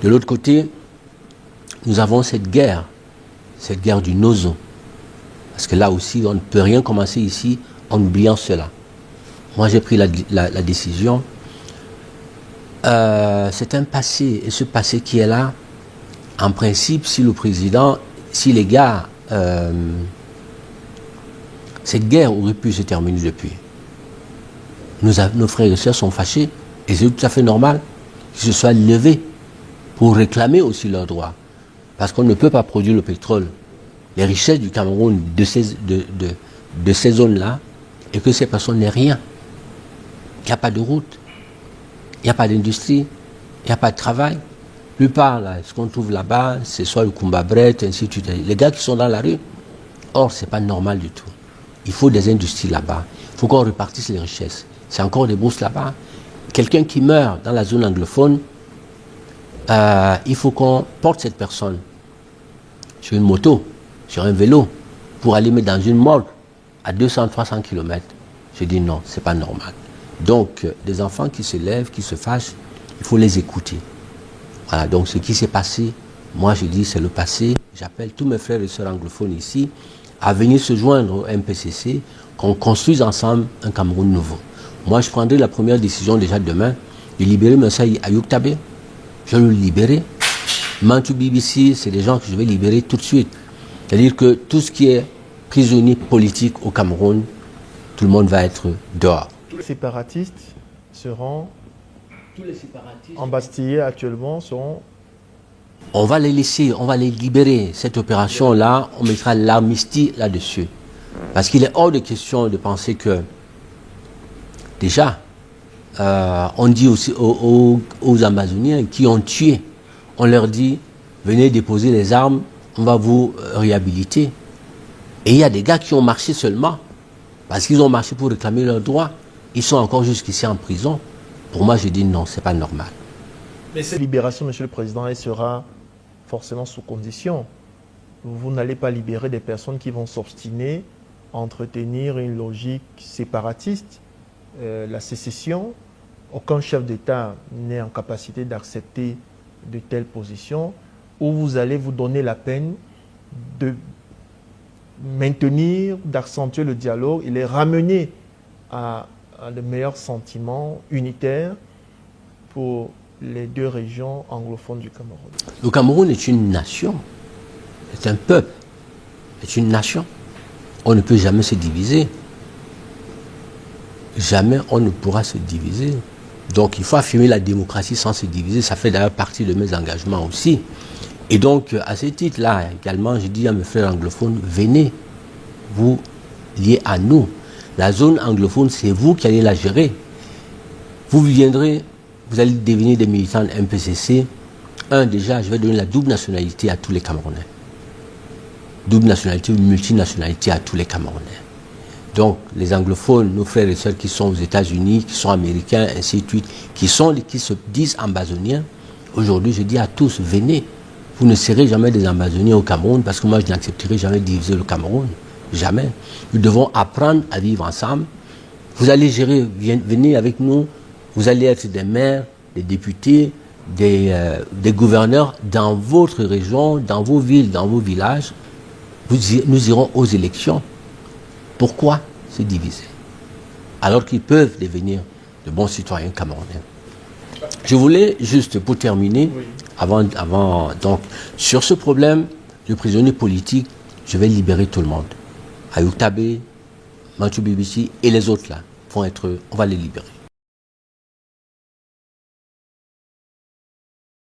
De l'autre côté, nous avons cette guerre du nozo. Parce que là aussi, on ne peut rien commencer ici en oubliant cela. Moi, j'ai pris la décision. C'est un passé, et ce passé qui est là, en principe, si le président, si les gars, cette guerre aurait pu se terminer depuis. Nos frères et sœurs sont fâchés, et c'est tout à fait normal qu'ils se soient levés pour réclamer aussi leurs droits. Parce qu'on ne peut pas produire le pétrole, les richesses du Cameroun, de ces zones-là, et que ces personnes n'aient rien. Il n'y a pas de route, il n'y a pas d'industrie, il n'y a pas de travail. La plupart, là, ce qu'on trouve là-bas, c'est soit le Kumbabret, ainsi de suite. Les gars qui sont dans la rue. Or, ce n'est pas normal du tout. Il faut des industries là-bas. Il faut qu'on répartisse les richesses. C'est encore des bourses là-bas. Quelqu'un qui meurt dans la zone anglophone, il faut qu'on porte cette personne sur une moto, sur un vélo, pour aller mettre dans une morgue à 200-300 km. Je dis non, c'est pas normal. Donc, des enfants qui se lèvent, qui se fâchent, il faut les écouter. Voilà, donc ce qui s'est passé, moi je dis c'est le passé. J'appelle tous mes frères et sœurs anglophones ici à venir se joindre au MPCC, qu'on construise ensemble un Cameroun nouveau. Moi je prendrai la première décision déjà demain de libérer Moussa Ayoub Tabé. Je vais le libérer. Mantou BBC, c'est des gens que je vais libérer tout de suite. C'est-à-dire que tout ce qui est prisonnier politique au Cameroun, tout le monde va être dehors. Tous les séparatistes seront embastillés actuellement, seront... On va les laisser, on va les libérer. Cette opération-là, on mettra l'amnistie là-dessus. Parce qu'il est hors de question de penser que, déjà, on dit aussi aux Amazoniens qui ont tué, on leur dit, venez déposer les armes, on va vous réhabiliter. Et il y a des gars qui ont marché seulement, parce qu'ils ont marché pour réclamer leurs droits. Ils sont encore jusqu'ici en prison. Pour moi, je dis non, c'est pas normal. Mais cette libération, Monsieur le Président, elle sera forcément sous condition. Vous n'allez pas libérer des personnes qui vont s'obstiner à entretenir une logique séparatiste. La sécession, aucun chef d'État n'est en capacité d'accepter de telles positions, où vous allez vous donner la peine de maintenir, d'accentuer le dialogue et les ramener à de meilleurs sentiments unitaires pour les deux régions anglophones du Cameroun. Le Cameroun est une nation, c'est un peuple, c'est une nation. On ne peut jamais se diviser. Jamais on ne pourra se diviser. Donc il faut affirmer la démocratie sans se diviser. Ça fait d'ailleurs partie de mes engagements aussi. Et donc à ce titre-là également, je dis à mes frères anglophones, venez vous lier à nous. La zone anglophone, c'est vous qui allez la gérer. Vous viendrez, vous allez devenir des militants de MPCC. Déjà, je vais donner la double nationalité à tous les Camerounais. Double nationalité ou multinationalité à tous les Camerounais. Donc, les anglophones, nos frères et sœurs qui sont aux États-Unis, qui sont américains, ainsi de suite, qui se disent ambazoniens, aujourd'hui, je dis à tous, venez. Vous ne serez jamais des ambazoniens au Cameroun, parce que moi, je n'accepterai jamais de diviser le Cameroun. Jamais. Nous devons apprendre à vivre ensemble. Vous allez gérer, venez avec nous, vous allez être des maires, des députés, des gouverneurs dans votre région, dans vos villes, dans vos villages. Nous irons aux élections. Pourquoi se diviser? Alors qu'ils peuvent devenir de bons citoyens camerounais. Je voulais juste, pour terminer, donc, sur ce problème de prisonniers politiques, je vais libérer tout le monde. Ayoub Tabé, Mantou BBC et les autres là, on va les libérer.